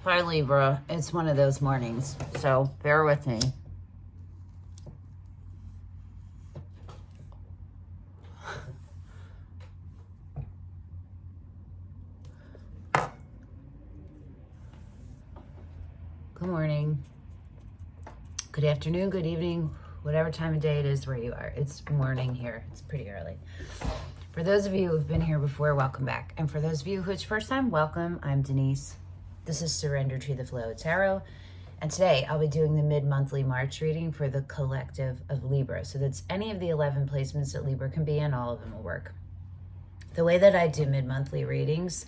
Hi, Libra. It's one of those mornings, so bear with me. Good morning, good afternoon, good evening, whatever time of day it is where you are. It's morning here. It's pretty early. For those of you who've been here before, welcome back. And for those of you who it's first time, welcome. I'm Denise. This is Surrender to the Flow Tarot. And today I'll be doing the mid-monthly March reading for the collective of Libra. So that's any of the 11 placements that Libra can be in, all of them will work. The way that I do mid-monthly readings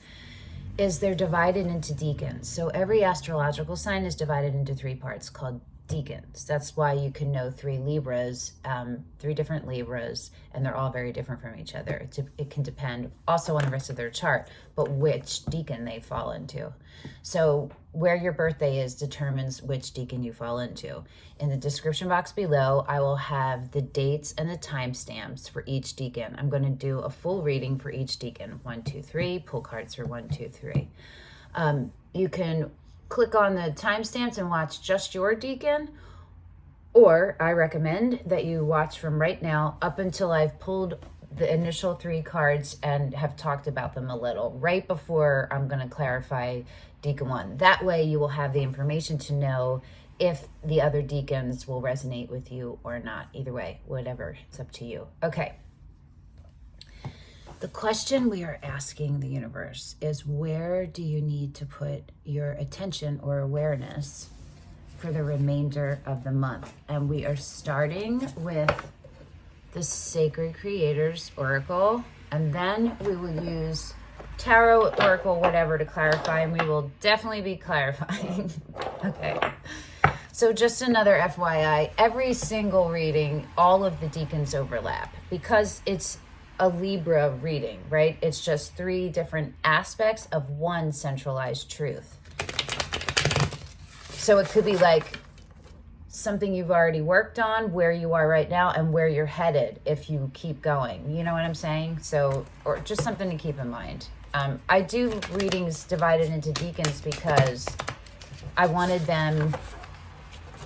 is they're divided into decans. So every astrological sign is divided into 3 parts called decans. That's why you can know 3 Libras, 3 different Libras, and they're all very different from each other. It can depend also on the rest of their chart, but which decan they fall into. So where your birthday is determines which decan you fall into. In the description box below, I will have the dates and the timestamps for each decan. I'm going to do a full reading for each decan. 1, 2, 3. Pull cards for 1, 2, 3. You can click on the timestamps and watch just your decan, or I recommend that you watch from right now up until I've pulled the initial 3 cards and have talked about them a little, right before I'm going to clarify decan 1. That way you will have the information to know if the other decans will resonate with you or not. Either way, whatever, it's up to you. Okay. The question we are asking the universe is, where do you need to put your attention or awareness for the remainder of the month? And we are starting with the Sacred Creators Oracle, and then we will use Tarot, Oracle, whatever to clarify, and we will definitely be clarifying. Okay. So just another FYI, every single reading, all of the decans overlap because it's a Libra reading, right? It's just 3 different aspects of one centralized truth. So it could be like something you've already worked on, where you are right now, and where you're headed if you keep going. You know what I'm saying? So, or just something to keep in mind. I do readings divided into decans because I wanted them.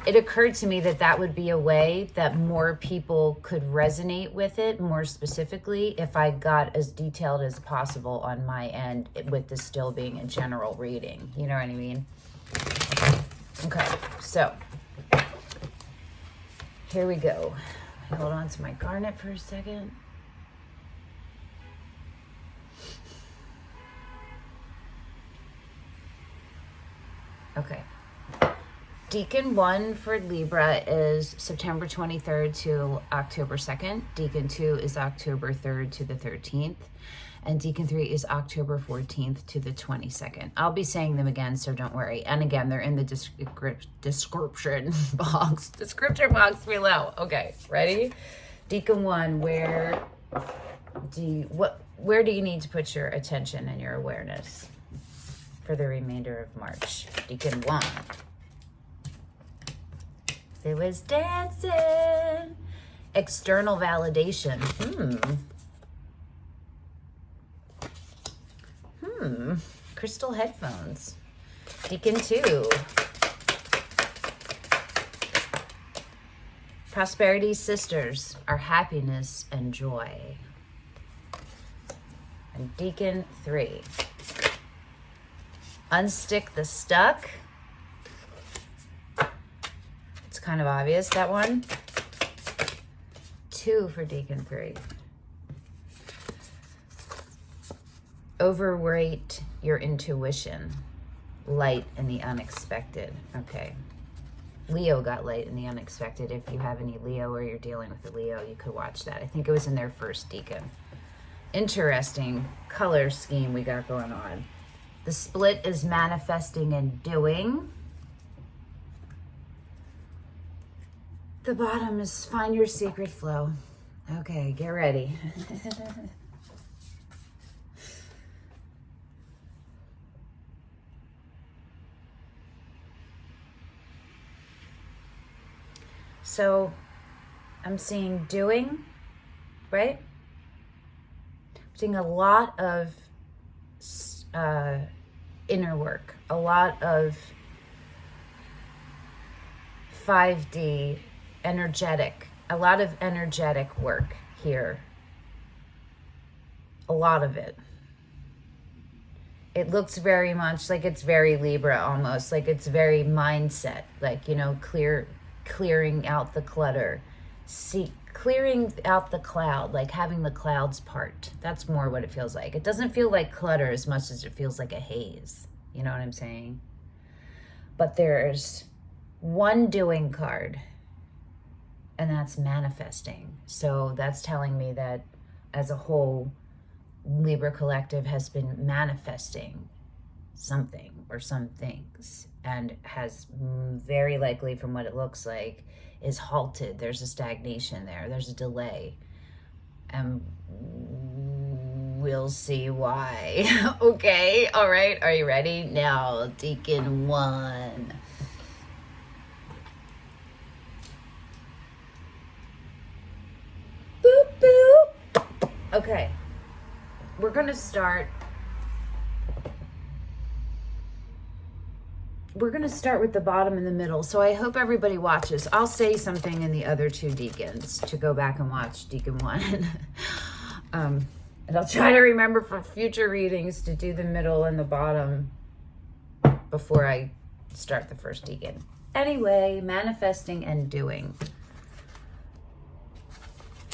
It occurred to me that that would be a way that more people could resonate with it more specifically if I got as detailed as possible on my end, with this still being a general reading. You know what I mean? Okay, so here we go. Hold on to my garnet for a second. Okay. Decan 1 for Libra is September 23rd to October 2nd. Decan 2 is October 3rd to the 13th. And Decan 3 is October 14th to the 22nd. I'll be saying them again, so don't worry. And again, they're in the description box below. Okay, ready? Decan 1, where do you need to put your attention and your awareness for the remainder of March? Decan 1. It was dancing. External validation. Crystal headphones. Decan 2. Prosperity sisters, our happiness and joy. And Decan 3. Unstick the stuck. It's kind of obvious, that one. 2 for Decan 3. Overrate your intuition. Light in the unexpected. Okay. Leo got light in the unexpected. If you have any Leo or you're dealing with a Leo, you could watch that. I think it was in their first decan. Interesting color scheme we got going on. The split is manifesting and doing. The bottom is find your secret flow. Okay, get ready. So I'm seeing doing, right? I'm seeing a lot of inner work, a lot of 5D energetic, a lot of energetic work here. A lot of it. It looks very much like it's very Libra, almost like it's very mindset, like, you know, clearing out the clutter, clearing out the cloud, like having the clouds part. That's more what it feels like. It doesn't feel like clutter as much as it feels like a haze. You know what I'm saying? But there's one doing card, and that's manifesting. So that's telling me that as a whole, Libra Collective has been manifesting something or some things, and has very likely, from what it looks like, is halted. There's a stagnation there. There's a delay. And we'll see why. Okay, all right. Are you ready? Now, Decan 1. Boop, boop. Okay. We're going to start. We're going to start with the bottom and the middle. So I hope everybody watches. I'll say something in the other two decans to go back and watch Decan 1. And I'll try to remember for future readings to do the middle and the bottom before I start the first decan. Anyway, manifesting and doing.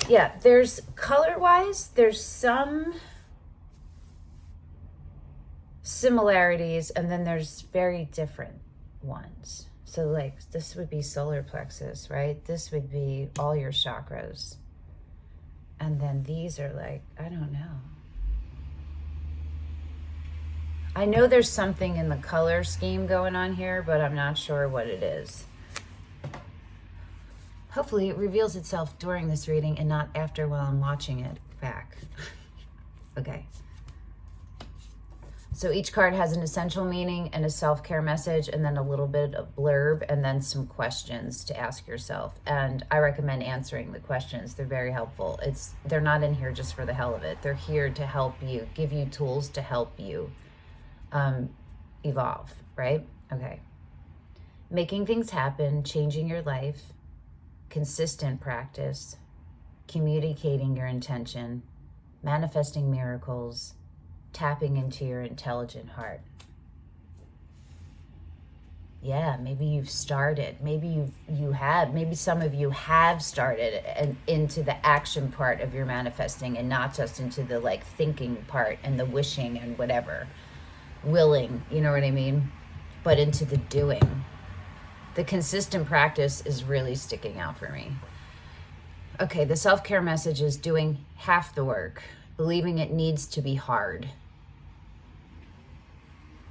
Yeah, there's color-wise, there's some similarities, and then there's very different ones. So like this would be solar plexus, right? This would be all your chakras. And then these are like, I don't know. I know there's something in the color scheme going on here, but I'm not sure what it is. Hopefully it reveals itself during this reading and not after while I'm watching it back. Okay. So each card has an essential meaning and a self-care message, and then a little bit of blurb, and then some questions to ask yourself. And I recommend answering the questions. They're very helpful. They're not in here just for the hell of it. They're here to help you, give you tools to help you evolve, right? Okay. Making things happen, changing your life, consistent practice, communicating your intention, manifesting miracles, tapping into your intelligent heart. Yeah, maybe you've started. Maybe maybe some of you have started and into the action part of your manifesting, and not just into the like thinking part and the wishing and whatever, willing, you know what I mean? But into the doing. The consistent practice is really sticking out for me. Okay, the self-care message is doing half the work, believing it needs to be hard.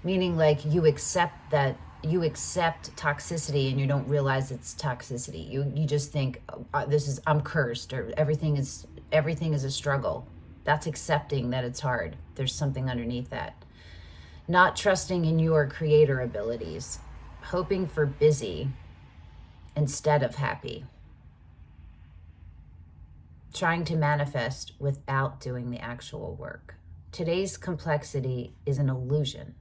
Meaning like you accept toxicity and you don't realize it's toxicity. You just think I'm cursed, or everything is a struggle. That's accepting that it's hard. There's something underneath that. Not trusting in your creator abilities, hoping for busy instead of happy. Trying to manifest without doing the actual work. Today's complexity is an illusion.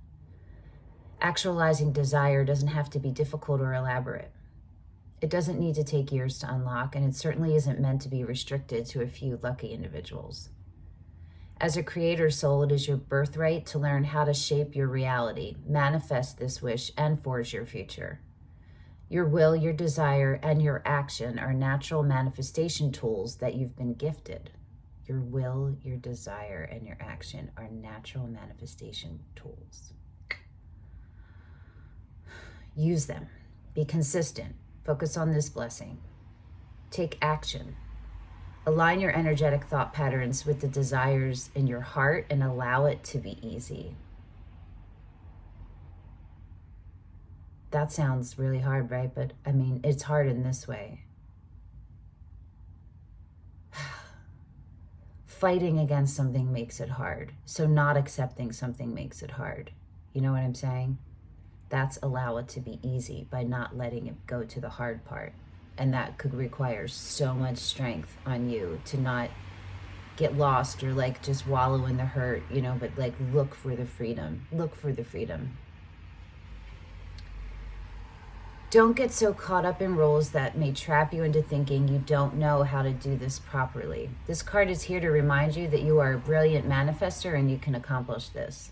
Actualizing desire doesn't have to be difficult or elaborate. It doesn't need to take years to unlock, and it certainly isn't meant to be restricted to a few lucky individuals. As a creator soul, it is your birthright to learn how to shape your reality, manifest this wish, and forge your future. Your will, your desire, and your action are natural manifestation tools that you've been gifted. Your will, your desire, and your action are natural manifestation tools. Use them. Be consistent. Focus on this blessing. Take action. Align your energetic thought patterns with the desires in your heart and allow it to be easy. That sounds really hard, right? But I mean, it's hard in this way. Fighting against something makes it hard. So not accepting something makes it hard. You know what I'm saying? That's allow it to be easy by not letting it go to the hard part. And that could require so much strength on you to not get lost or like just wallow in the hurt, you know, but like look for the freedom. Look for the freedom. Don't get so caught up in roles that may trap you into thinking you don't know how to do this properly. This card is here to remind you that you are a brilliant manifester and you can accomplish this.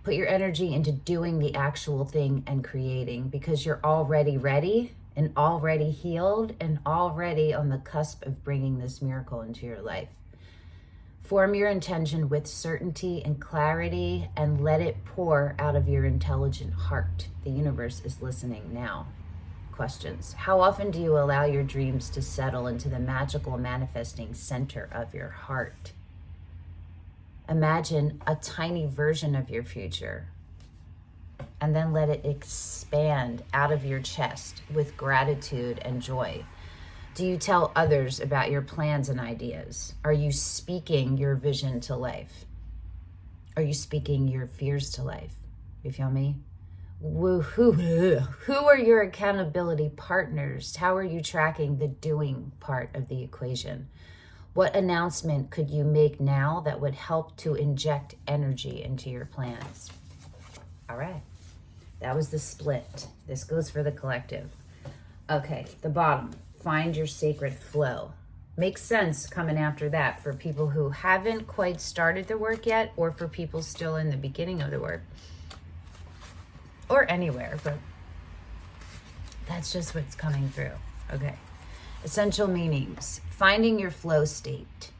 Put your energy into doing the actual thing and creating, because you're already ready and already healed and already on the cusp of bringing this miracle into your life. Form your intention with certainty and clarity and let it pour out of your intelligent heart. The universe is listening now. Questions. How often do you allow your dreams to settle into the magical manifesting center of your heart? Imagine a tiny version of your future and then let it expand out of your chest with gratitude and joy. Do you tell others about your plans and ideas? Are you speaking your vision to life? Are you speaking your fears to life? You feel me? Who are your accountability partners? How are you tracking the doing part of the equation? What announcement could you make now that would help to inject energy into your plans? All right, that was the split. This goes for the collective. Okay, the bottom, find your sacred flow. Makes sense coming after that for people who haven't quite started the work yet, or for people still in the beginning of the work. Or anywhere, but that's just what's coming through. Okay. Essential meanings. Finding your flow state,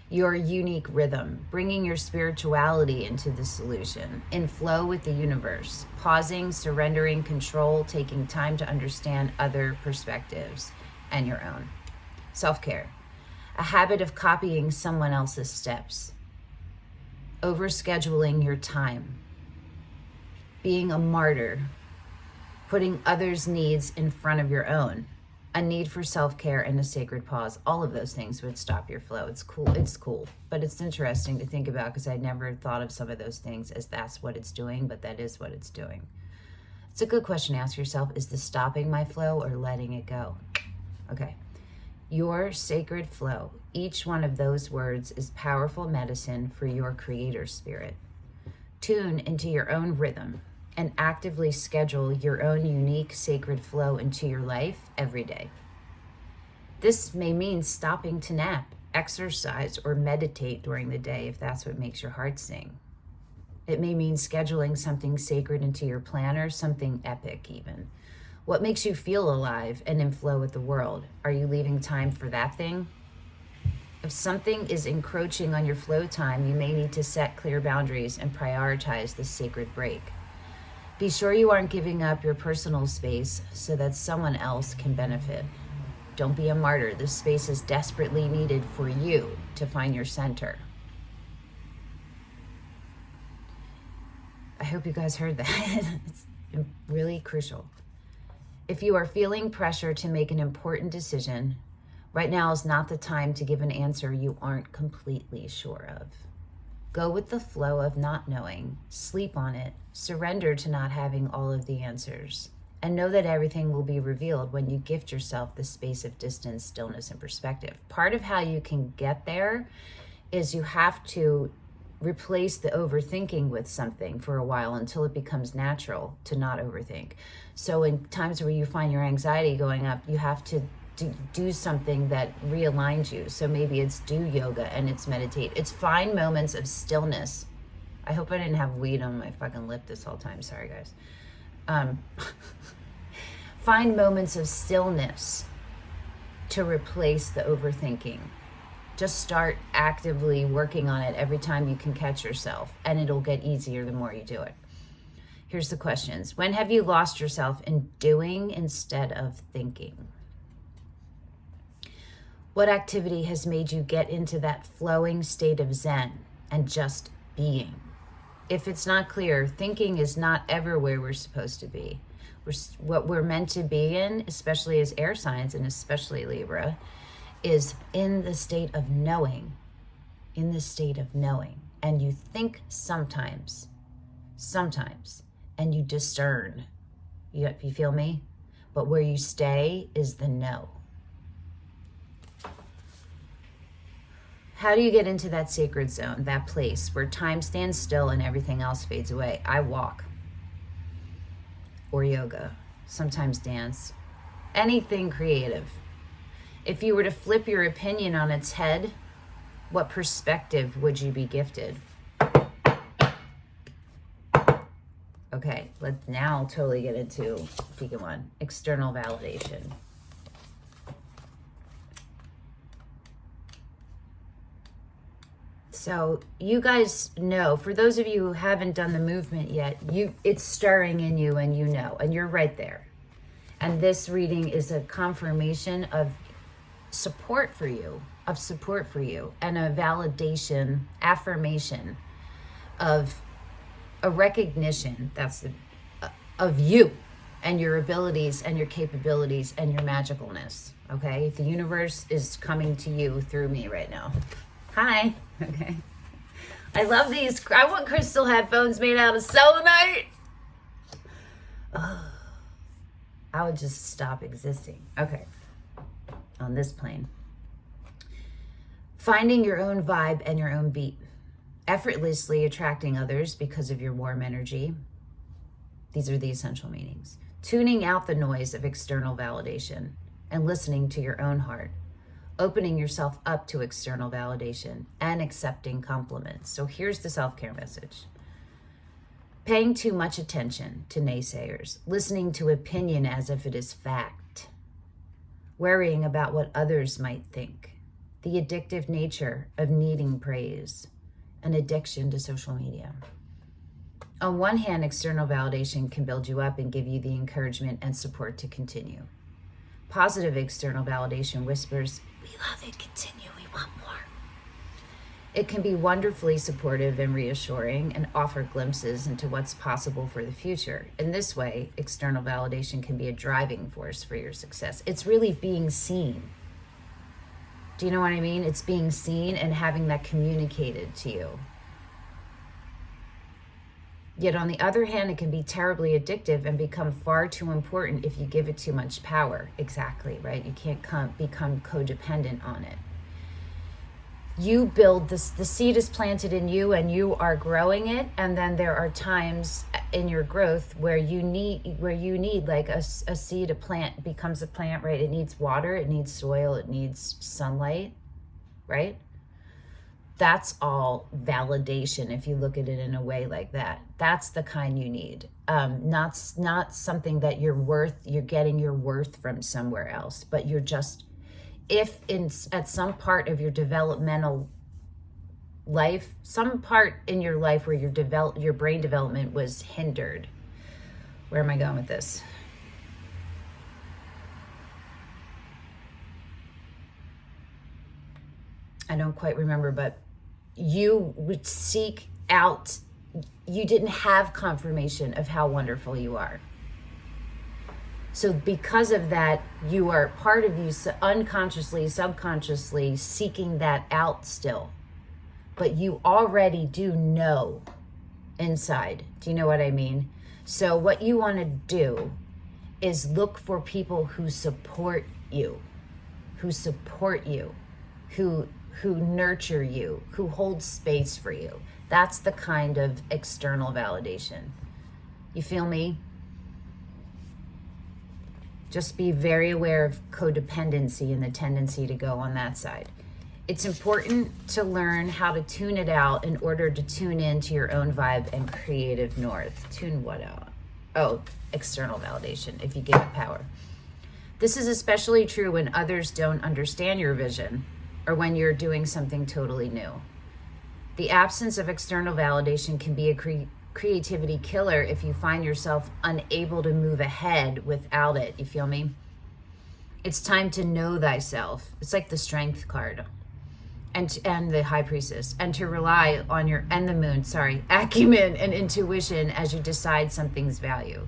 your unique rhythm, bringing your spirituality into the solution, in flow with the universe, pausing, surrendering control, taking time to understand other perspectives and your own. Self-care. A habit of copying someone else's steps. Overscheduling your time. Being a martyr, putting others' needs in front of your own, a need for self-care and a sacred pause. All of those things would stop your flow. It's cool, but it's interesting to think about because I never thought of some of those things as that's what it's doing, but that is what it's doing. It's a good question to ask yourself. Is this stopping my flow or letting it go? Okay. Your sacred flow. Each one of those words is powerful medicine for your creator spirit. Tune into your own rhythm and actively schedule your own unique sacred flow into your life every day. This may mean stopping to nap, exercise, or meditate during the day if that's what makes your heart sing. It may mean scheduling something sacred into your planner, something epic even. What makes you feel alive and in flow with the world? Are you leaving time for that thing? If something is encroaching on your flow time, you may need to set clear boundaries and prioritize the sacred break. Be sure you aren't giving up your personal space so that someone else can benefit. Don't be a martyr. This space is desperately needed for you to find your center. I hope you guys heard that. It's really crucial. If you are feeling pressure to make an important decision, right now is not the time to give an answer you aren't completely sure of. Go with the flow of not knowing, sleep on it, surrender to not having all of the answers, and know that everything will be revealed when you gift yourself the space of distance, stillness, and perspective. Part of how you can get there is you have to replace the overthinking with something for a while until it becomes natural to not overthink. So in times where you find your anxiety going up, you have to do something that realigns you. So maybe it's do yoga and it's meditate. It's find moments of stillness. I hope I didn't have weed on my fucking lip this whole time. Sorry, guys. Find moments of stillness to replace the overthinking. Just start actively working on it every time you can catch yourself, and it'll get easier the more you do it. Here's the questions. When have you lost yourself in doing instead of thinking? What activity has made you get into that flowing state of Zen and just being? If it's not clear, thinking is not ever where we're supposed to be. What we're meant to be in, especially as air signs and especially Libra, is in the state of knowing, And you think sometimes, and you discern. You feel me? But where you stay is the know. How do you get into that sacred zone, that place where time stands still and everything else fades away? I walk, or yoga, sometimes dance, anything creative. If you were to flip your opinion on its head, what perspective would you be gifted? Okay, let's now totally get into Decan 1, external validation. So you guys know, for those of you who haven't done the movement yet, it's stirring in you and you know, and you're right there. And this reading is a confirmation of support for you, and a validation, affirmation of a recognition of you and your abilities and your capabilities and your magicalness, okay? The universe is coming to you through me right now. Hi. Okay. I love these. I want crystal headphones made out of selenite. Oh, I would just stop existing. Okay. On this plane. Finding your own vibe and your own beat. Effortlessly attracting others because of your warm energy. These are the essential meanings. Tuning out the noise of external validation and listening to your own heart. Opening yourself up to external validation and accepting compliments. So here's the self-care message. Paying too much attention to naysayers. Listening to opinion as if it is fact. Worrying about what others might think. The addictive nature of needing praise. An addiction to social media. On one hand, external validation can build you up and give you the encouragement and support to continue. Positive external validation whispers, "We love it, continue, we want more." It can be wonderfully supportive and reassuring and offer glimpses into what's possible for the future. In this way, external validation can be a driving force for your success. It's really being seen. Do you know what I mean? It's being seen and having that communicated to you. Yet on the other hand, it can be terribly addictive and become far too important if you give it too much power. Exactly, right? You can't become codependent on it. You build this, the seed is planted in you and you are growing it. And then there are times in your growth where you need like a seed, a plant becomes a plant, right? It needs water, it needs soil, it needs sunlight, right? That's all validation if you look at it in a way like that. That's the kind you need. Not something that you're getting your worth from somewhere else, but you're just, at some part of your developmental life, some part in your life where your brain development was hindered. Where am I going with this? I don't quite remember, but you would seek out, you didn't have confirmation of how wonderful you are. So because of that, you are part of you unconsciously, subconsciously seeking that out still. But you already do know inside. Do you know what I mean? So what you want to do is look for people who support you, who nurture you, who hold space for you. That's the kind of external validation. You feel me? Just be very aware of codependency and the tendency to go on that side. It's important to learn how to tune it out in order to tune into your own vibe and creative north. Tune what out? Oh, external validation, if you give it power. This is especially true when others don't understand your vision or when you're doing something totally new. The absence of external validation can be a creativity killer if you find yourself unable to move ahead without it. You feel me? It's time to know thyself. It's like the strength card and the high priestess, and to rely on the moon, acumen and intuition as you decide something's value.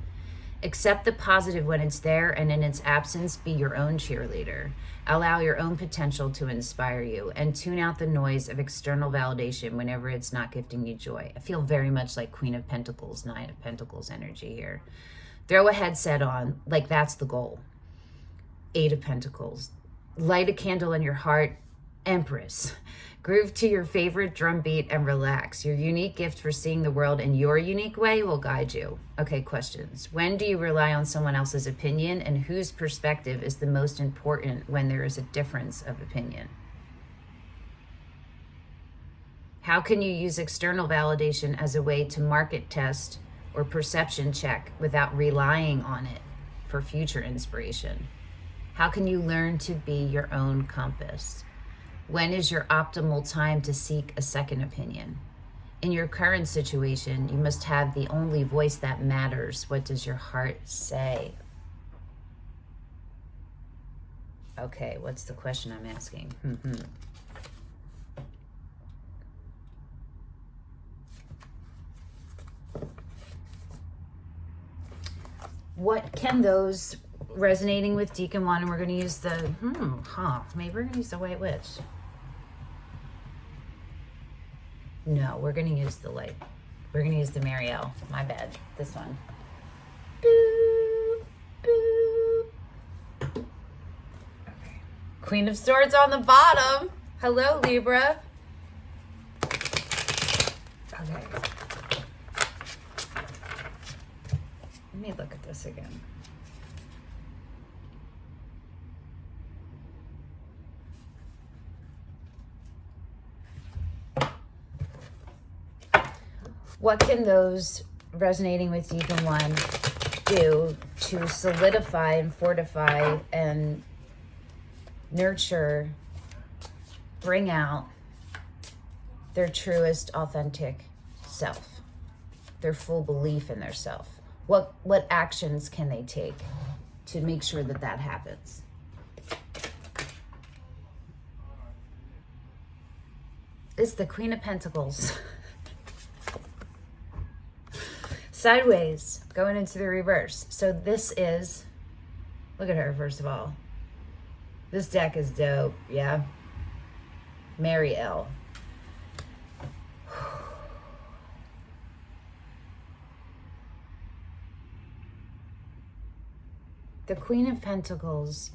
Accept the positive when it's there, and in its absence, be your own cheerleader. Allow your own potential to inspire you, and tune out the noise of external validation whenever it's not gifting you joy. I feel very much like Queen of Pentacles, Nine of Pentacles energy here. Throw a headset on, like that's the goal. Eight of Pentacles. Light a candle in your heart, Empress. Groove to your favorite drum beat and relax. Your unique gift for seeing the world in your unique way will guide you. Okay, questions. When do you rely on someone else's opinion, and whose perspective is the most important when there is a difference of opinion? How can you use external validation as a way to market test or perception check without relying on it for future inspiration? How can you learn to be your own compass? When is your optimal time to seek a second opinion? In your current situation, you must have the only voice that matters. What does your heart say? Okay, what's the question I'm asking? What can those resonating with Decan 1, and we're going to use the, maybe we're going to use the White Witch. No, we're going to use the light. We're going to use the Marielle. My bad. This one. Boop, boop. Okay. Queen of Swords on the bottom. Hello, Libra. Okay. Let me look at this again. What can those resonating with Decan 1 do to solidify and fortify and nurture, bring out their truest, authentic self, their full belief in their self? What actions can they take to make sure that that happens? It's the Queen of Pentacles. Sideways, going into the reverse. So this is, look at her, first of all. This deck is dope, yeah? Marielle. The Queen of Pentacles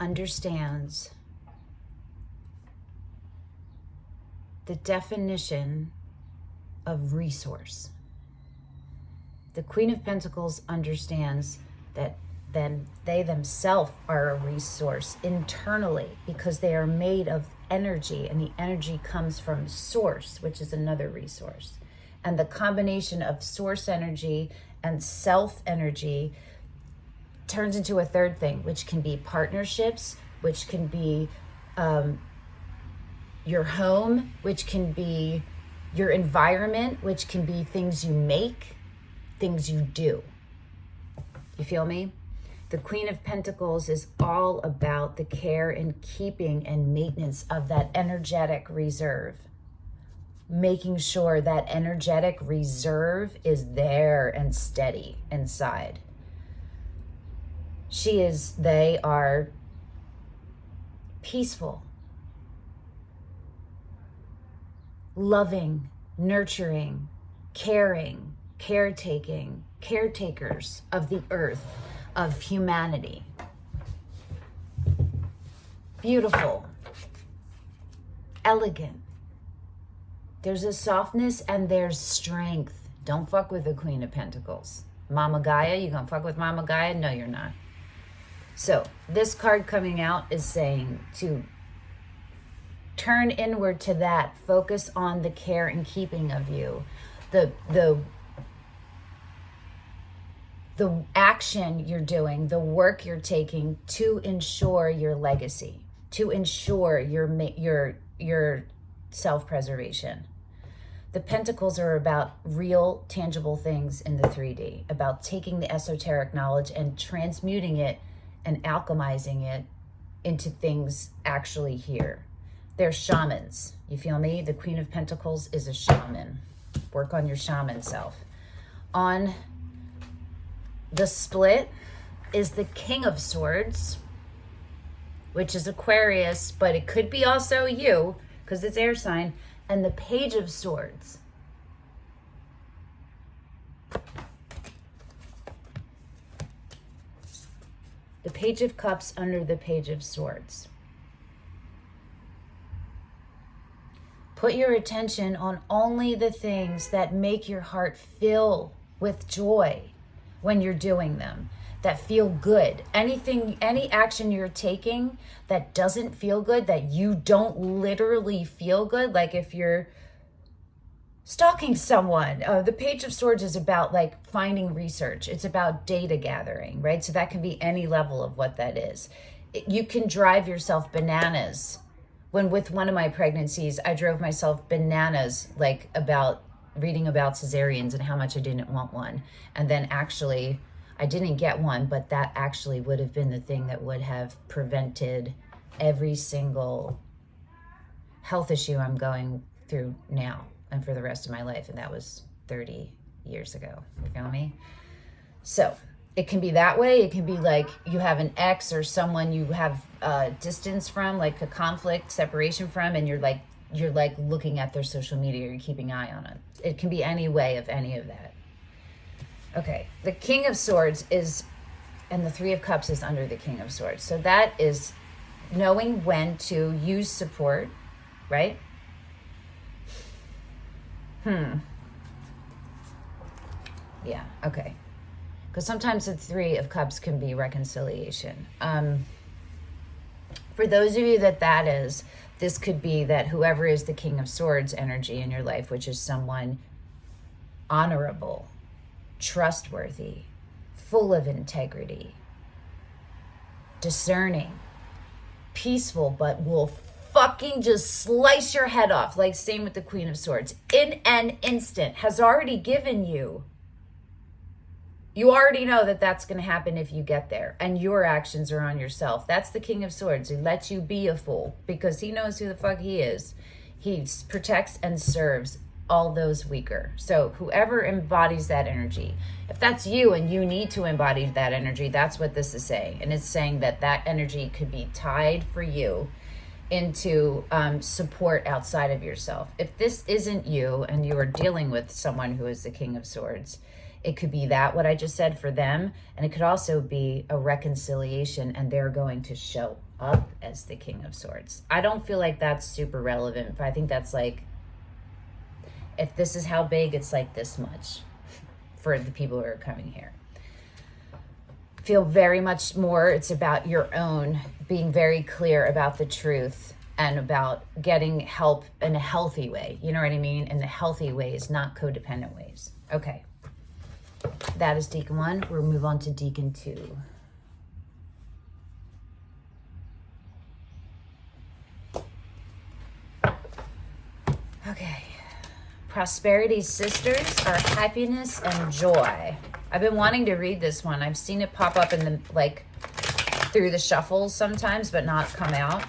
understands the definition of resource. The Queen of Pentacles understands that then they themselves are a resource internally because they are made of energy, and the energy comes from source, which is another resource. And the combination of source energy and self energy turns into a third thing, which can be partnerships, which can be your home, which can be your environment, which can be things you make, things you do. You feel me? The Queen of Pentacles is all about the care and keeping and maintenance of that energetic reserve. Making sure that energetic reserve is there and steady inside. They are peaceful, loving, nurturing, caring, caretakers of the earth, of humanity. Beautiful, elegant. There's a softness and there's strength. Don't fuck with the Queen of Pentacles. Mama Gaia, you gonna fuck with Mama Gaia? No, you're not. So this card coming out is saying to turn inward to that. Focus on the care and keeping of you. The action you're doing, the work you're taking to ensure your legacy, to ensure your self-preservation. The Pentacles are about real, tangible things in the 3D, about taking the esoteric knowledge and transmuting it and alchemizing it into things actually here. They're shamans. You feel me? The Queen of Pentacles is a shaman. Work on your shaman self. On the split is the King of Swords, which is Aquarius, but it could be also you because it's air sign, and the Page of Swords. The Page of Cups under the Page of Swords. Put your attention on only the things that make your heart fill with joy when you're doing them, that feel good. Anything, any action you're taking that doesn't feel good, that you don't literally feel good, like if you're stalking someone, the Page of Swords is about like finding research. It's about data gathering, right? So that can be any level of what that is. You can drive yourself bananas. When with one of my pregnancies, I drove myself bananas, like about reading about cesareans and how much I didn't want one. And then actually, I didn't get one, but that actually would have been the thing that would have prevented every single health issue I'm going through now and for the rest of my life. And that was 30 years ago. You feel me? So it can be that way. It can be like you have an ex or someone you have distance from, like a conflict, separation from, and you're like looking at their social media, you're keeping an eye on it. It can be any way of any of that. Okay, the King of Swords is, and the Three of Cups is under the King of Swords. So that is knowing when to use support, right? Yeah, okay. Because sometimes the Three of Cups can be reconciliation. For those of you that is, this could be that whoever is the King of Swords energy in your life, which is someone honorable, trustworthy, full of integrity, discerning, peaceful, but will fucking just slice your head off. Like same with the Queen of Swords. In an instant, has already given you. You already know that that's going to happen if you get there. And your actions are on yourself. That's the King of Swords. He lets you be a fool because he knows who the fuck he is. He protects and serves all those weaker. So whoever embodies that energy, if that's you and you need to embody that energy, that's what this is saying. And it's saying that that energy could be tied for you into support outside of yourself. If this isn't you and you are dealing with someone who is the King of Swords, it could be that what I just said for them, and it could also be a reconciliation and they're going to show up as the King of Swords. I don't feel like that's super relevant, but I think that's like, if this is how big, it's like this much for the people who are coming here. Feel very much more, it's about your own, being very clear about the truth and about getting help in a healthy way. You know what I mean? In the healthy ways, not codependent ways. Okay. That is Decan 1. We'll move on to Decan 2. Okay. Prosperity Sisters are happiness and joy. I've been wanting to read this one. I've seen it pop up in the, like, through the shuffles sometimes, but not come out.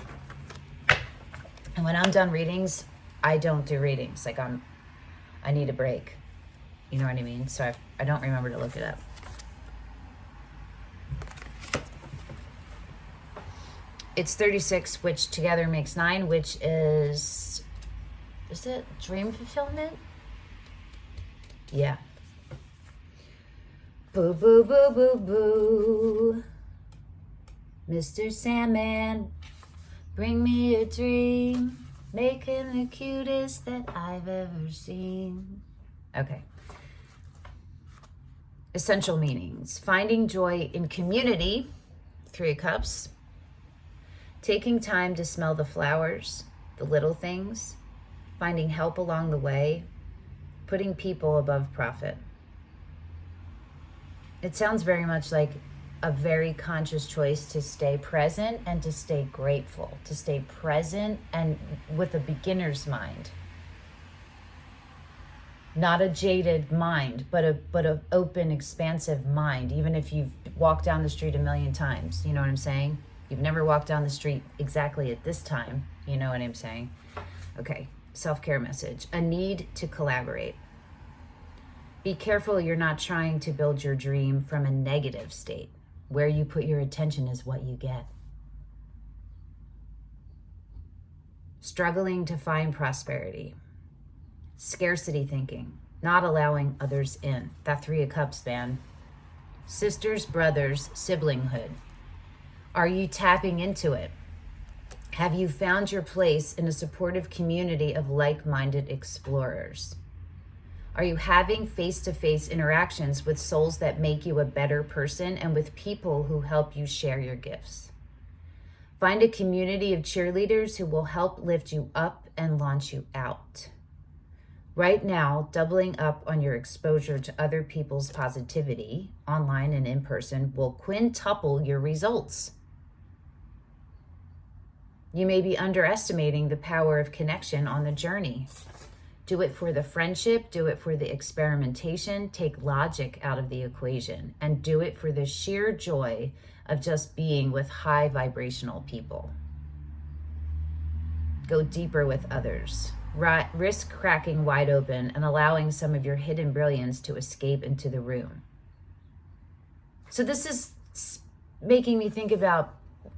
And when I'm done readings, I don't do readings. Like, I need a break. You know what I mean? So I don't remember to look it up. It's 36, which together makes 9, which is it dream fulfillment? Yeah. Boo, boo, boo, boo, boo. Mr. Sandman, bring me a dream. Make him the cutest that I've ever seen. Okay. Essential meanings. Finding joy in community, 3 of Cups. Taking time to smell the flowers, the little things. Finding help along the way. Putting people above profit. It sounds very much like a very conscious choice to stay present and to stay grateful. To stay present and with a beginner's mind. Not a jaded mind, but a open, expansive mind, even if you've walked down the street a million times. You know what I'm saying? You've never walked down the street exactly at this time. You know what I'm saying? Okay, self-care message. A need to collaborate. Be careful you're not trying to build your dream from a negative state. Where you put your attention is what you get. Struggling to find prosperity. Scarcity thinking, not allowing others in. That 3 of Cups, man. Sisters, brothers, siblinghood. Are you tapping into it? Have you found your place in a supportive community of like-minded explorers? Are you having face-to-face interactions with souls that make you a better person and with people who help you share your gifts? Find a community of cheerleaders who will help lift you up and launch you out. Right now, doubling up on your exposure to other people's positivity, online and in person, will quintuple your results. You may be underestimating the power of connection on the journey. Do it for the friendship, do it for the experimentation, take logic out of the equation, and do it for the sheer joy of just being with high vibrational people. Go deeper with others. Risk cracking wide open and allowing some of your hidden brilliance to escape into the room. So this is making me think about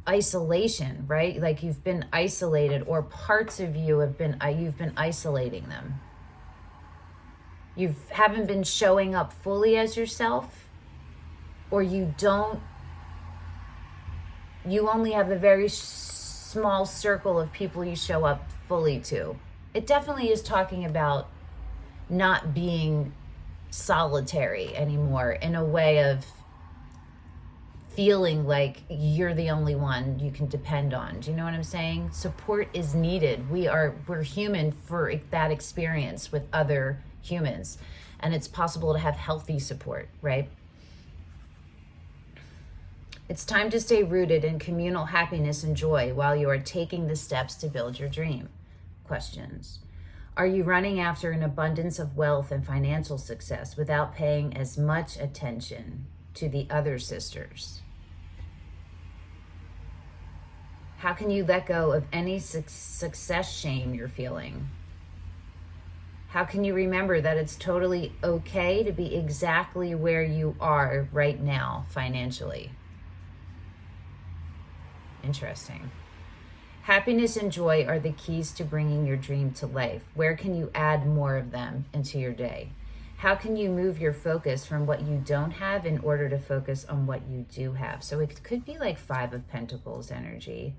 isolation, right? Like you've been isolated, or parts of you have been, you've been isolating them. You haven't been showing up fully as yourself, or you only have a very small circle of people you show up fully to. It definitely is talking about not being solitary anymore, in a way of feeling like you're the only one you can depend on. Do you know what I'm saying? Support is needed. We're human for that experience with other humans, and it's possible to have healthy support, right? It's time to stay rooted in communal happiness and joy while you are taking the steps to build your dream. Questions. Are you running after an abundance of wealth and financial success without paying as much attention to the other sisters? How can you let go of any success shame you're feeling? How can you remember that it's totally okay to be exactly where you are right now financially? Interesting. Happiness and joy are the keys to bringing your dream to life. Where can you add more of them into your day? How can you move your focus from what you don't have in order to focus on what you do have? So it could be like Five of Pentacles energy.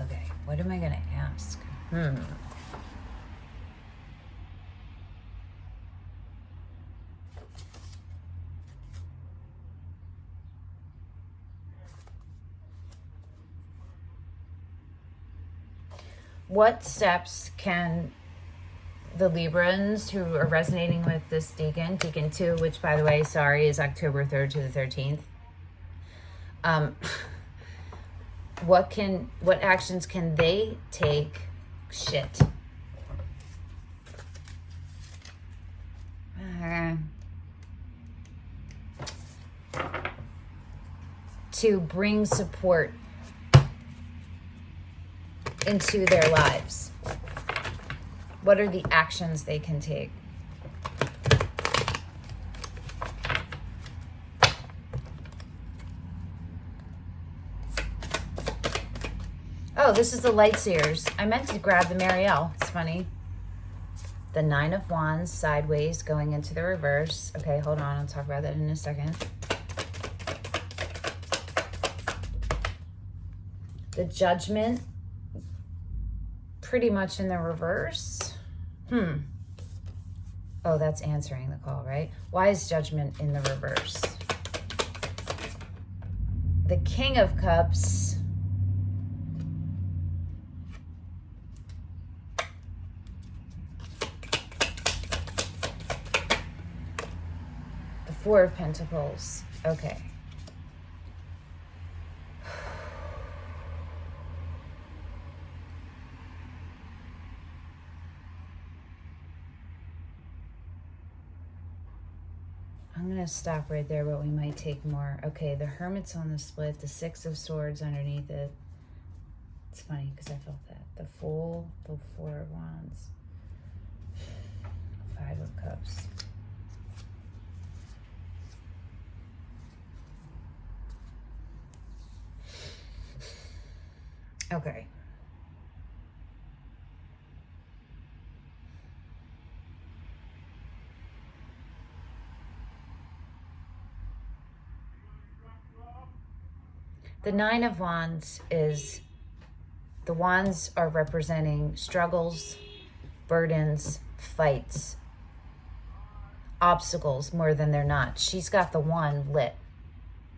Okay, what am I going to ask? What steps can the Librans who are resonating with this Decan, Decan 2, which by the way, sorry, is October 3rd to the 13th. What actions can they take? Shit. To bring support into their lives. What are the actions they can take? Oh, this is the Lightseers. I meant to grab the Marielle. It's funny. The Nine of Wands sideways going into the reverse. Okay, hold on. I'll talk about that in a second. The Judgment pretty much in the reverse. Oh, that's answering the call, right? Why is Judgment in the reverse? The King of Cups. The Four of Pentacles. Okay. I'm going to stop right there, but we might take more. Okay, the Hermit's on the split. The Six of Swords underneath it. It's funny because I felt that. The Fool, the Four of Wands. Five of Cups. Okay. The Nine of Wands is, the wands are representing struggles, burdens, fights, obstacles more than they're not. She's got the one lit,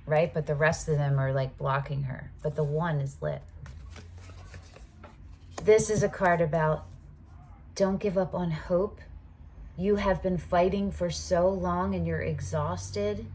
right? But the rest of them are like blocking her. But the one is lit. This is a card about don't give up on hope. You have been fighting for so long and you're exhausted.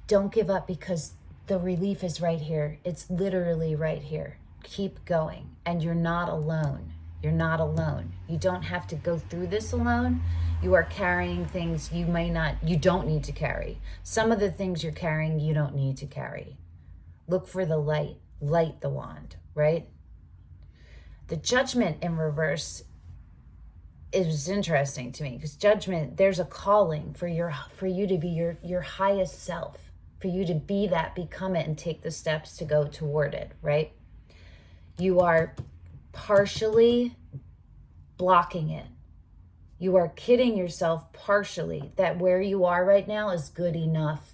Don't give up because the relief is right here. It's literally right here. Keep going. And you're not alone. You're not alone. You don't have to go through this alone. You are carrying things you don't need to carry. Some of the things you're carrying, you don't need to carry. Look for the light. Light the wand, right? The Judgment in reverse is interesting to me because Judgment, there's a calling for you to be your highest self, for you to be that, become it, and take the steps to go toward it, right? You are partially blocking it. You are kidding yourself partially that where you are right now is good enough.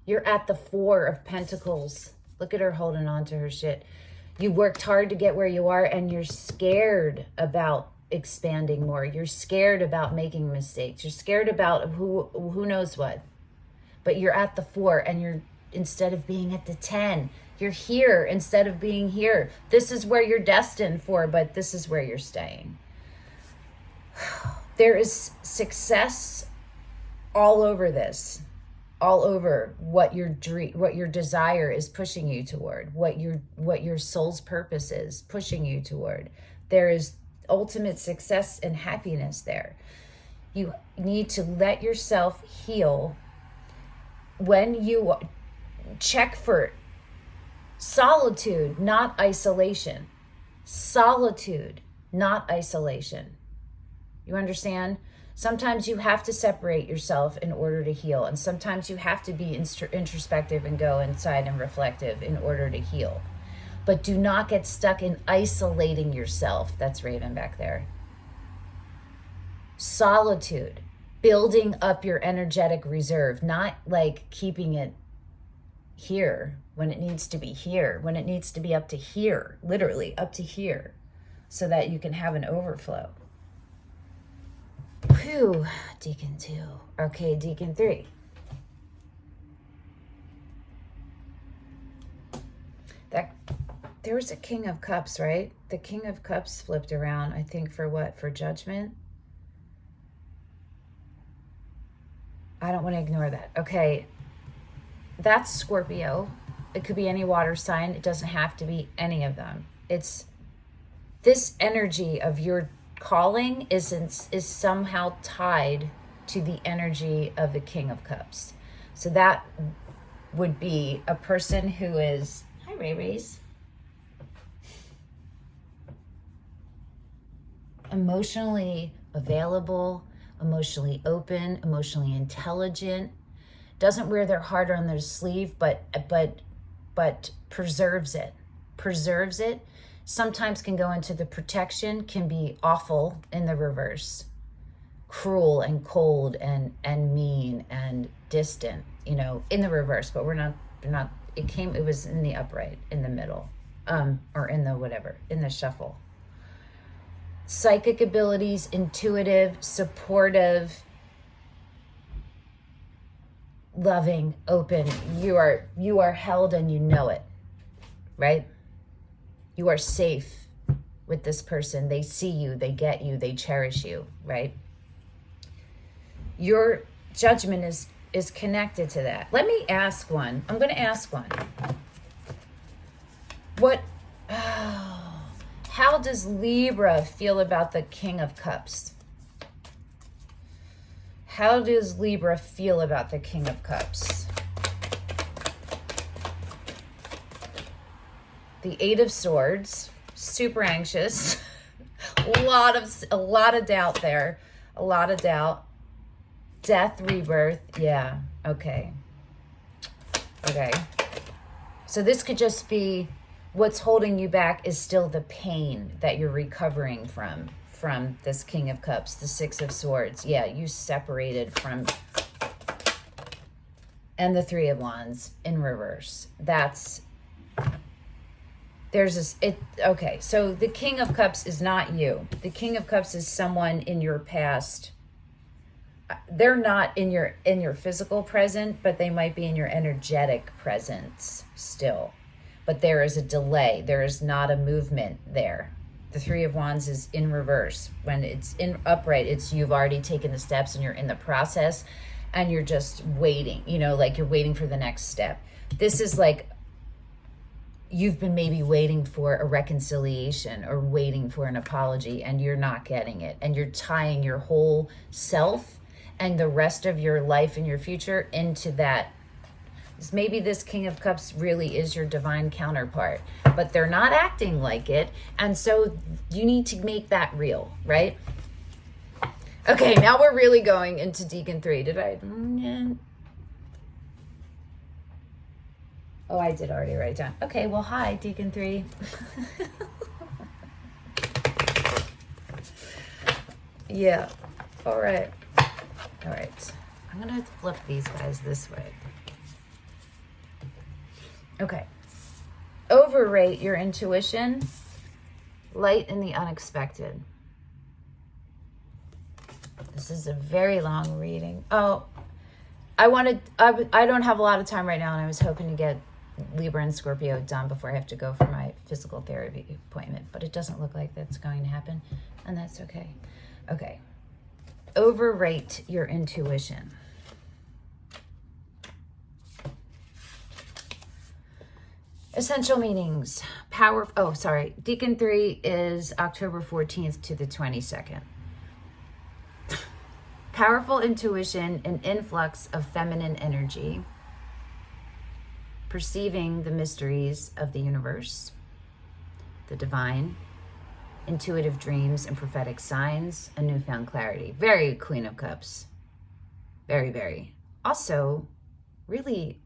You're at the Four of Pentacles. Look at her holding on to her shit. You worked hard to get where you are and you're scared about expanding more. You're scared about making mistakes. You're scared about who knows what. But you're at the 4 and you're, instead of being at the 10, you're here instead of being here. This is where you're destined for, but this is where you're staying. There is success all over this. All over what your dream, what your desire is pushing you toward, what your soul's purpose is pushing you toward. There is ultimate success and happiness there. You need to let yourself heal. When you check for solitude, not isolation. Solitude, not isolation. You understand? Sometimes you have to separate yourself in order to heal. And sometimes you have to be introspective and go inside and reflective in order to heal. But do not get stuck in isolating yourself. That's Raven back there. Solitude, building up your energetic reserve, not like keeping it here when it needs to be here, when it needs to be up to here, literally up to here, so that you can have an overflow. Whew, Decan 2. Okay, Decan 3. There was a King of Cups, right? The King of Cups flipped around, I think, for what? For Judgment? I don't want to ignore that. Okay, that's Scorpio. It could be any water sign. It doesn't have to be any of them. It's this energy of your calling is somehow tied to the energy of the King of Cups. So that would be a person who is, hi Ray Rays, emotionally available, emotionally open, emotionally intelligent, doesn't wear their heart on their sleeve, but preserves it. Sometimes can go into the protection, can be awful in the reverse, cruel and cold and mean and distant, you know, in the reverse. But we're not. It was in the upright, in the middle, or in the whatever, in the shuffle. Psychic abilities, intuitive, supportive, loving, open. You are held and you know it, right? You are safe with this person. They see you, they get you, they cherish you, right? Your judgment is connected to that. Let me ask one. I'm going to ask one. How does Libra feel about the King of Cups? How does Libra feel about the King of Cups? The Eight of Swords, super anxious. a lot of doubt there. A lot of doubt. Death, rebirth. Yeah, okay. Okay. So this could just be what's holding you back is still the pain that you're recovering from this King of Cups, the Six of Swords. Yeah, you separated from and the Three of Wands in reverse. Okay, so the King of Cups is not you. The King of Cups is someone in your past. They're not in your physical present, but they might be in your energetic presence still. But there is a delay. There is not a movement there. The Three of Wands is in reverse. When it's in upright, it's you've already taken the steps and you're in the process and you're just waiting, like you're waiting for the next step. This is like you've been maybe waiting for a reconciliation or waiting for an apology and you're not getting it. And you're tying your whole self and the rest of your life and your future into that. Maybe this King of Cups really is your divine counterpart, but they're not acting like it. And so you need to make that real, right? Okay, now we're really going into Decan 3. Did I? Oh, I did already write it down. Okay, well, hi, Decan 3. Yeah, all right. All right, I'm going to flip these guys this way. Okay. Overrate your intuition. Light in the unexpected. This is a very long reading. Oh, I don't have a lot of time right now, and I was hoping to get Libra and Scorpio done before I have to go for my physical therapy appointment, but it doesn't look like that's going to happen, and that's okay. Okay. Overrate your intuition. Essential meanings. Decan 3 is October 14th to the 22nd. Powerful intuition, an influx of feminine energy, perceiving the mysteries of the universe, the divine, intuitive dreams and prophetic signs, and newfound clarity. Very Queen of Cups. Very, very. Also, really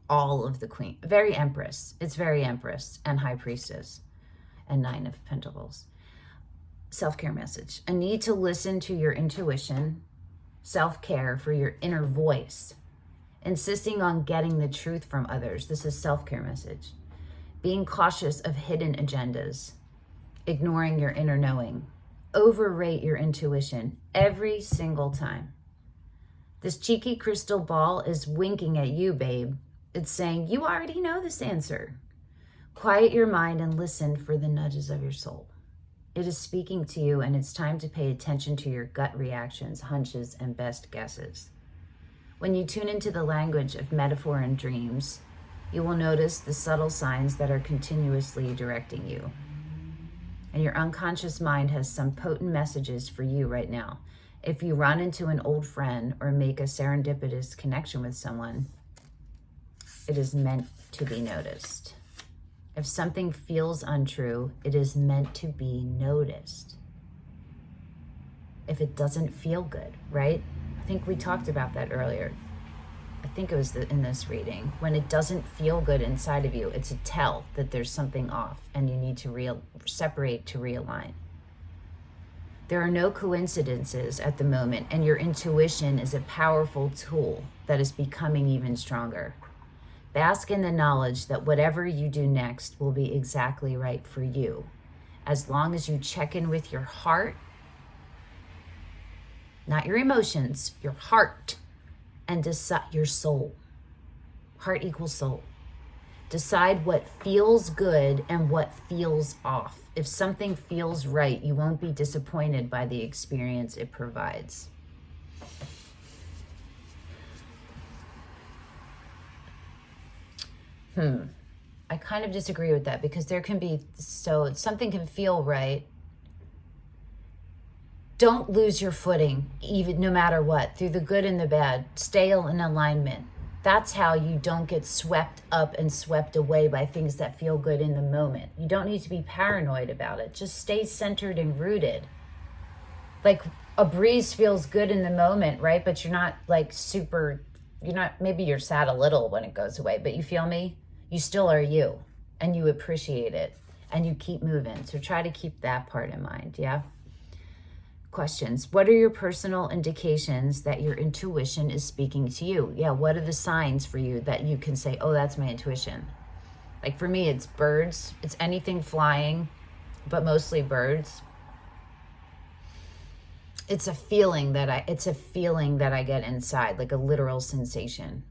all of the Queen. Very Empress. It's very Empress and High Priestess and Nine of Pentacles. Self-care message. A need to listen to your intuition. Self-care for your inner voice. Insisting on getting the truth from others. This is self-care message. Being cautious of hidden agendas. Ignoring your inner knowing. Overrate your intuition every single time. This cheeky crystal ball is winking at you, babe. It's saying, you already know this answer. Quiet your mind and listen for the nudges of your soul. It is speaking to you, and it's time to pay attention to your gut reactions, hunches, and best guesses. When you tune into the language of metaphor and dreams, you will notice the subtle signs that are continuously directing you. And your unconscious mind has some potent messages for you right now. If you run into an old friend or make a serendipitous connection with someone, it is meant to be noticed. If something feels untrue, it is meant to be noticed. If it doesn't feel good, right? I think we talked about that earlier. I think it was in this reading. When it doesn't feel good inside of you, it's a tell that there's something off and you need to separate to realign. There are no coincidences at the moment, and your intuition is a powerful tool that is becoming even stronger. Bask in the knowledge that whatever you do next will be exactly right for you, as long as you check in with your heart, not your emotions, your heart, and decide your soul. Heart equals soul. Decide what feels good and what feels off. If something feels right, you won't be disappointed by the experience it provides. I kind of disagree with that, because there can be, something can feel right. Don't lose your footing, even no matter what, through the good and the bad. Stay in alignment. That's how you don't get swept up and swept away by things that feel good in the moment. You don't need to be paranoid about it. Just stay centered and rooted. Like a breeze feels good in the moment, right? But you're not maybe you're sad a little when it goes away, but you feel me? You still are you, and you appreciate it, and you keep moving. So try to keep that part in mind, yeah? questions. What are your personal indications that your intuition is speaking to you? Yeah, what are the signs for you that you can say, oh, that's my intuition? Like for me, it's birds. It's anything flying, but mostly birds. It's a feeling that I get inside, like a literal sensation.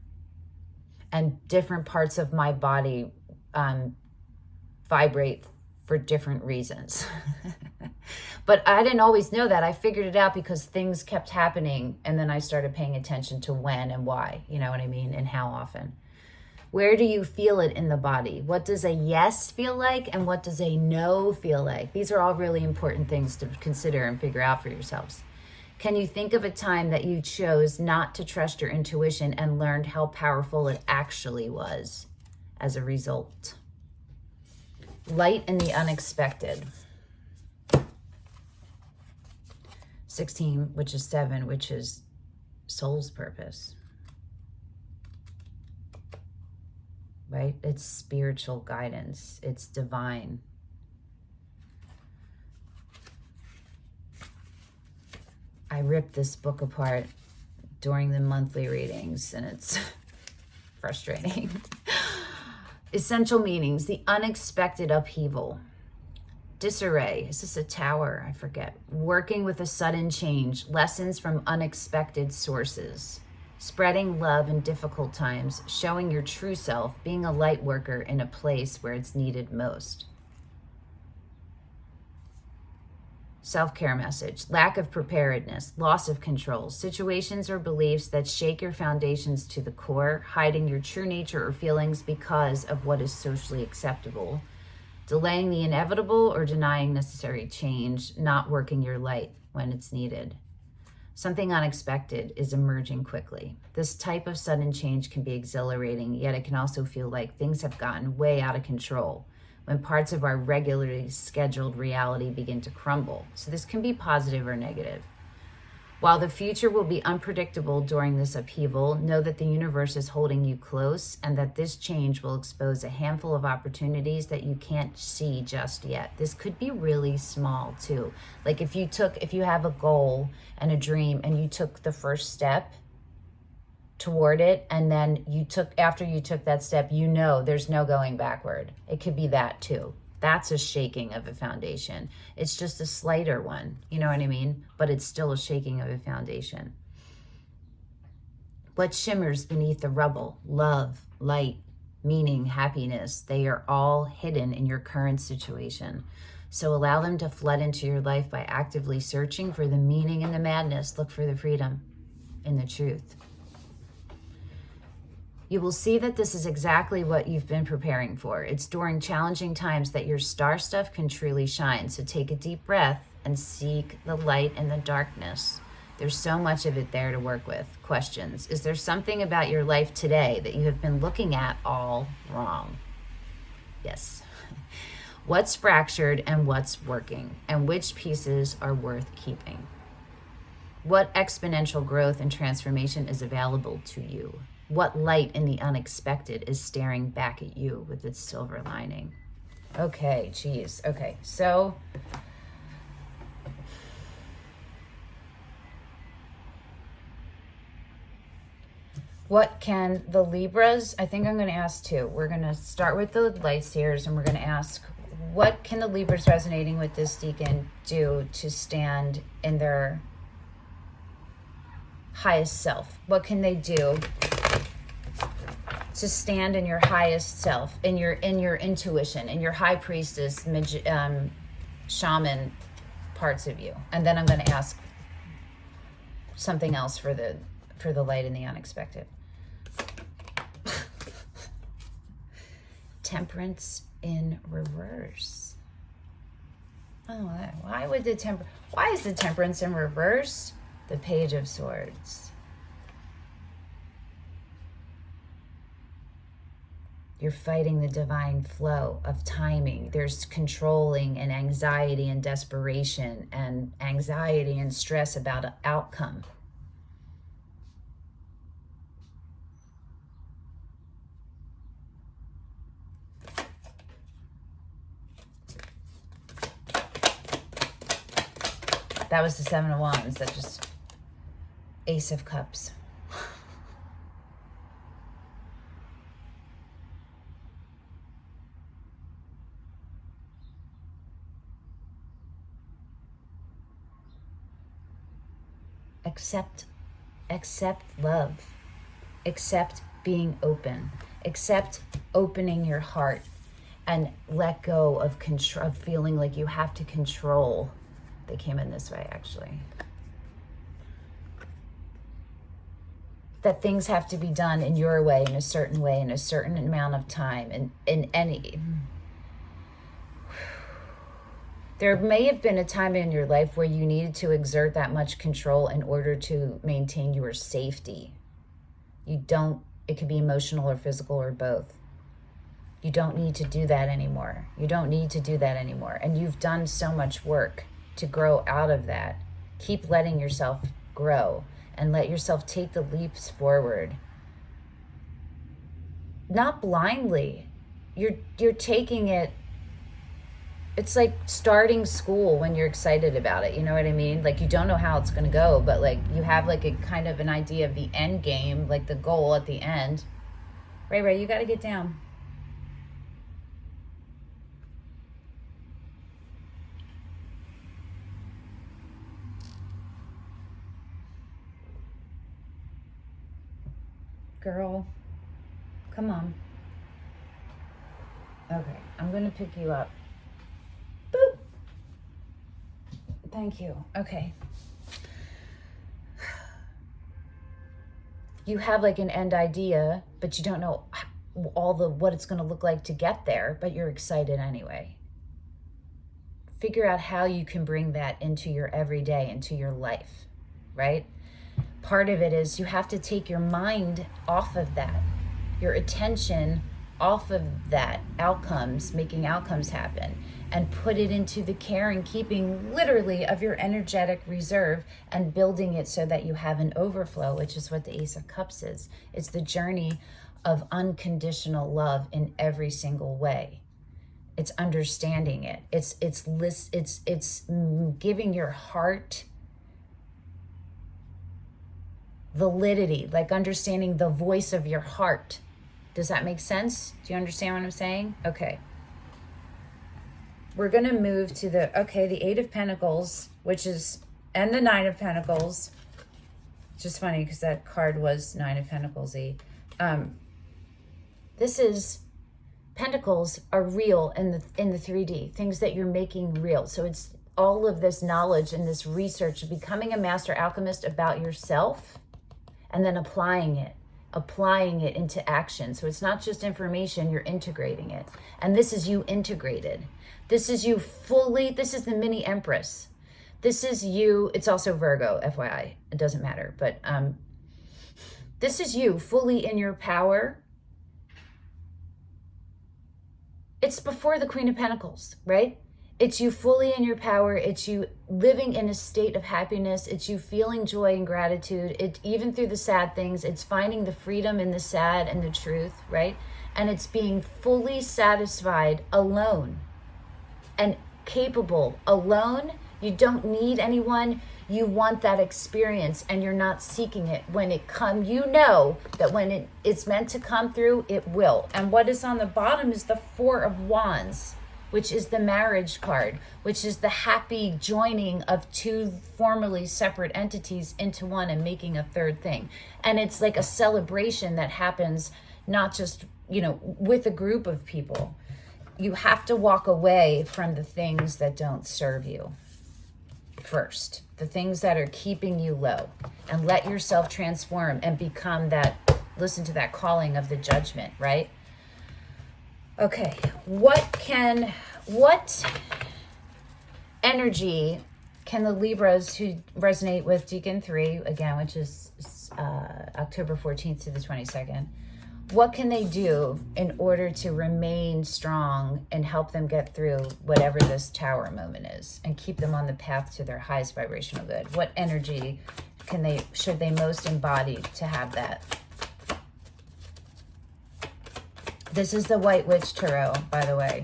And different parts of my body vibrate for different reasons. But I didn't always know that. I figured it out because things kept happening, and then I started paying attention to when and why, you know what I mean, and how often. Where do you feel it in the body? What does a yes feel like, and what does a no feel like? These are all really important things to consider and figure out for yourselves. Can you think of a time that you chose not to trust your intuition and learned how powerful it actually was as a result? Light in the unexpected. 16, which is 7, which is soul's purpose. Right? It's spiritual guidance. It's divine. I ripped this book apart during the monthly readings, and it's frustrating. Essential meanings: the unexpected upheaval. Disarray. Is this a tower? I forget. Working with a sudden change. Lessons from unexpected sources. Spreading love in difficult times. Showing your true self. Being a light worker in a place where it's needed most. Self-care message: lack of preparedness, loss of control, situations or beliefs that shake your foundations to the core, hiding your true nature or feelings because of what is socially acceptable, delaying the inevitable or denying necessary change, not working your light when it's needed. Something unexpected is emerging quickly. This type of sudden change can be exhilarating, yet it can also feel like things have gotten way out of control when parts of our regularly scheduled reality begin to crumble. So this can be positive or negative. While the future will be unpredictable during this upheaval, know that the universe is holding you close and that this change will expose a handful of opportunities that you can't see just yet. This could be really small too. Like if you have a goal and a dream and you took the first step toward it, and then after you took that step, you know there's no going backward. It could be that too. That's a shaking of a foundation. It's just a slighter one, you know what I mean? But it's still a shaking of a foundation. What shimmers beneath the rubble? Love, light, meaning, happiness. They are all hidden in your current situation. So allow them to flood into your life by actively searching for the meaning in the madness. Look for the freedom in the truth. You will see that this is exactly what you've been preparing for. It's during challenging times that your star stuff can truly shine. So take a deep breath and seek the light in the darkness. There's so much of it there to work with. Questions. Is there something about your life today that you have been looking at all wrong? Yes. What's fractured and what's working? And which pieces are worth keeping? What exponential growth and transformation is available to you? What light in the unexpected is staring back at you with its silver lining? Okay, geez. Okay, so what can the Libras, I think I'm going to ask two. We're going to start with the Lightseers, and we're going to ask, what can the Libras resonating with this Decan do to stand in their highest self? What can they do to stand in your highest self, in your intuition, in your high priestess, shaman parts of you? And then I'm going to ask something else for the light in the unexpected. Temperance in reverse. Oh, why is the temperance in reverse? The Page of Swords. You're fighting the divine flow of timing. There's controlling and anxiety and desperation and anxiety and stress about an outcome. That was the Seven of Wands. That just... Ace of Cups. Accept love. Accept being open. Accept opening your heart and let go of control, of feeling like you have to control. They came in this way, actually. That things have to be done in your way, in a certain way, in a certain amount of time, and in any... There may have been a time in your life where you needed to exert that much control in order to maintain your safety. You don't, it could be emotional or physical or both. You don't need to do that anymore. You don't need to do that anymore. And you've done so much work to grow out of that. Keep letting yourself grow and let yourself take the leaps forward. Not blindly. You're taking it. It's like starting school when you're excited about it. You know what I mean? Like, you don't know how it's going to go, but like you have like a kind of an idea of the end game, like the goal at the end. Ray, you got to get down. Girl, come on. Okay, I'm going to pick you up. Boop. Thank you. Okay. You have like an end idea, but you don't know what it's going to look like to get there, but you're excited anyway. Figure out how you can bring that into your everyday, into your life, right? Part of it is you have to take your mind off of that, your attention off of that outcomes, making outcomes happen, and put it into the care and keeping literally of your energetic reserve and building it so that you have an overflow, which is what the Ace of Cups is. It's the journey of unconditional love in every single way. It's understanding it. It's giving your heart validity, like understanding the voice of your heart. Does that make sense? Do you understand what I'm saying? Okay. We're going to move to the Eight of Pentacles, and the Nine of Pentacles. It's just funny because that card was Nine of Pentacles-y. This is, Pentacles are real in the 3D, things that you're making real. So it's all of this knowledge and this research, becoming a master alchemist about yourself, and then applying it into action. So it's not just information, you're integrating it. And this is you integrated. This is you fully, this is the mini Empress. This is you, it's also Virgo, FYI, it doesn't matter. But this is you fully in your power. It's before the Queen of Pentacles, right? It's you fully in your power. It's you living in a state of happiness. It's you feeling joy and gratitude. Even through the sad things, it's finding the freedom in the sad and the truth, right? And it's being fully satisfied alone and capable alone. You don't need anyone. You want that experience and you're not seeking it. When it comes, you know that when it's meant to come through, it will. And what is on the bottom is the Four of Wands, which is the marriage card, which is the happy joining of two formerly separate entities into one and making a third thing. And it's like a celebration that happens not just, with a group of people. You have to walk away from the things that don't serve you first, the things that are keeping you low, and let yourself transform and become that, listen to that calling of the judgment, right? Okay, what energy can the Libras who resonate with Decan 3, again, which is October 14th to the 22nd, what can they do in order to remain strong and help them get through whatever this Tower moment is and keep them on the path to their highest vibrational good? What energy should they most embody to have that? This is the White Witch Tarot, by the way.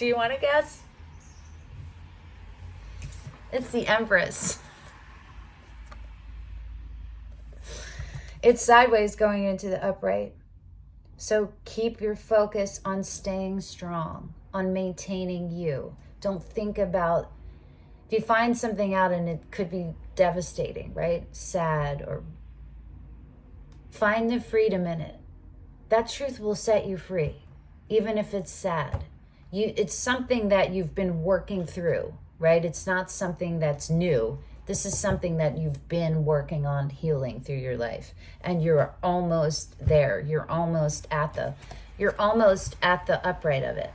Do you want to guess? It's the Empress. It's sideways going into the upright. So keep your focus on staying strong, on maintaining you. Don't think about, if you find something out and it could be devastating, right? Sad, or find the freedom in it. That truth will set you free, even if it's sad. It's something that you've been working through, right? It's not something that's new. This is something that you've been working on healing through your life, and you're almost there. You're almost at the upright of it.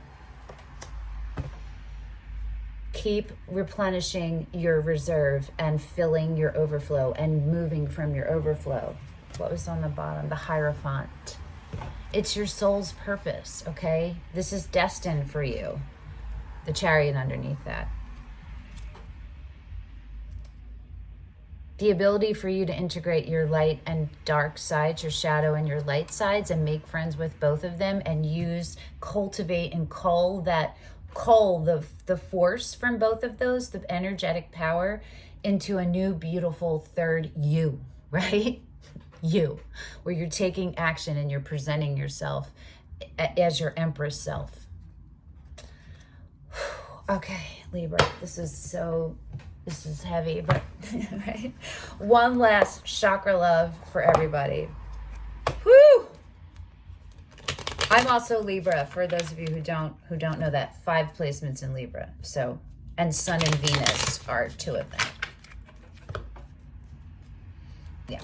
Keep replenishing your reserve and filling your overflow and moving from your overflow. What was on the bottom? The Hierophant. It's your soul's purpose, okay? This is destined for you. The Chariot underneath that. The ability for you to integrate your light and dark sides, your shadow and your light sides, and make friends with both of them, and cultivate and cull the force from both of those, the energetic power, into a new beautiful third you, right? You, where you're taking action and you're presenting yourself as your Empress self. Okay, Libra, this is heavy, but right? One last chakra love for everybody. Woo! I'm also Libra, for those of you who don't know that. 5 placements in Libra. So, and Sun and Venus are 2 of them. Yeah.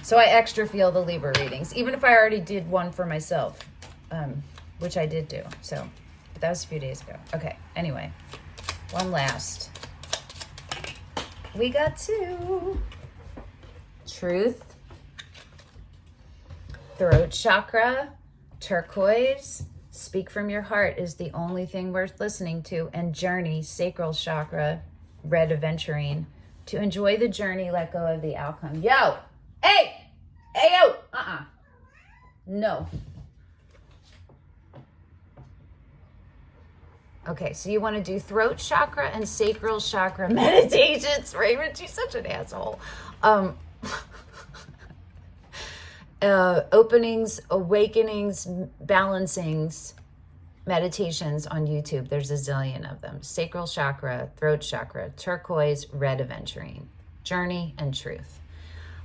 So I extra feel the Libra readings, even if I already did one for myself, which I did do. So, but that was a few days ago. Okay, anyway, one last. We got 2. Truth, throat chakra, turquoise, speak from your heart is the only thing worth listening to, and journey, sacral chakra, red aventurine. To enjoy the journey, let go of the outcome. Yo! Hey! Hey, yo! No. Okay, so you want to do throat chakra and sacral chakra meditations. Raymond, she's such an asshole. Openings, awakenings, balancings, meditations on YouTube. There's a zillion of them. Sacral chakra, throat chakra, turquoise, red aventurine, journey, and truth.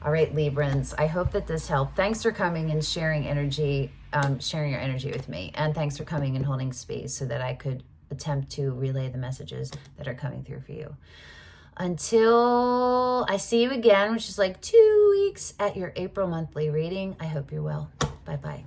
All right, Librans, I hope that this helped. Thanks for coming and sharing energy, sharing your energy with me. And thanks for coming and holding space so that I could attempt to relay the messages that are coming through for you. Until I see you again, which is like 2 weeks, at your April monthly reading, I hope you're well. Bye-bye.